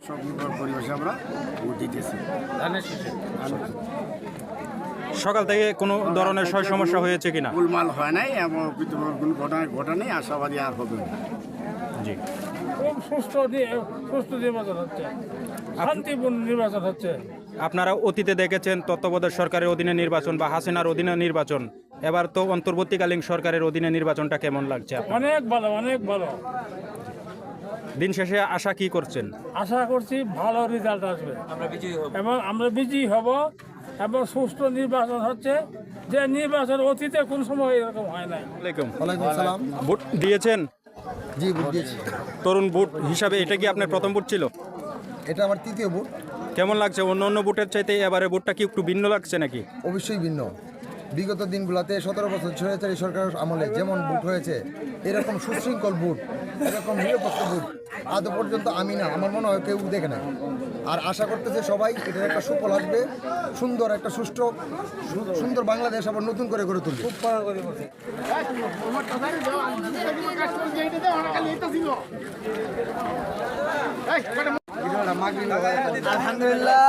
সব নির্ভর পরিবেশে আমরা ভোট দিতেছি। সকাল থেকে কোনো ধরনের সমস্যা হয়েছে কিনা? গোলমাল হয় নাই, এমন কোনো ঘটনা ঘটা নেই, আশাবাদী আর হবে না। জি, খুব সুষ্ঠু নির্বাচন হচ্ছে, শান্তিপূর্ণ নির্বাচন হচ্ছে। আপনারা অতীতে দেখেছেন তত্ত্বাবধায়ক সরকারের অধীনে নির্বাচন বা হাসিনার অধীনে নির্বাচন, এবার তো অন্তর্বর্তীকালীন সরকারের অধীনে নির্বাচনটা কেমন লাগছে আপনার? অনেক ভালো, অনেক ভালো। দিন শেষে আশা কি করছেন? আশা করছি ভালো রেজাল্ট আসবে এবং আমরা বিজয়ী হব এবং সুষ্ঠু নির্বাচন হচ্ছে, যে নির্বাচন অতীতে কোন সময় এরকম হয় নাই। ওয়ালাইকুম আসসালাম। ভোট দিয়েছেন? জি, ভোট দিয়েছি। তরুণ ভোট হিসাবে এটা কি আপনার প্রথম ভোট ছিল? এটা আমার তৃতীয় ভোট। কেমন লাগছে? অন্য অন্য ভোটের চাইতে এবারে ভোটটা কি একটু ভিন্ন লাগছে নাকি? অবশ্যই ভিন্ন। বিগত দিনগুলোতে 17 বছর স্বৈরাচারী সরকার আমলে যেমন ভোট হয়েছে, এরকম সুশৃঙ্খল ভোট, এরকম নিরপেক্ষ ভোট আদৌ পর্যন্ত আমি না, আমার মনে হয় কেউ দেখে না। আর আশা করতেছে সবাই এটার একটা সুফল আসবে, সুন্দর একটা সুন্দর বাংলাদেশ আবার নতুন করে গড়ে তুলবে। আলহামদুলিল্লাহ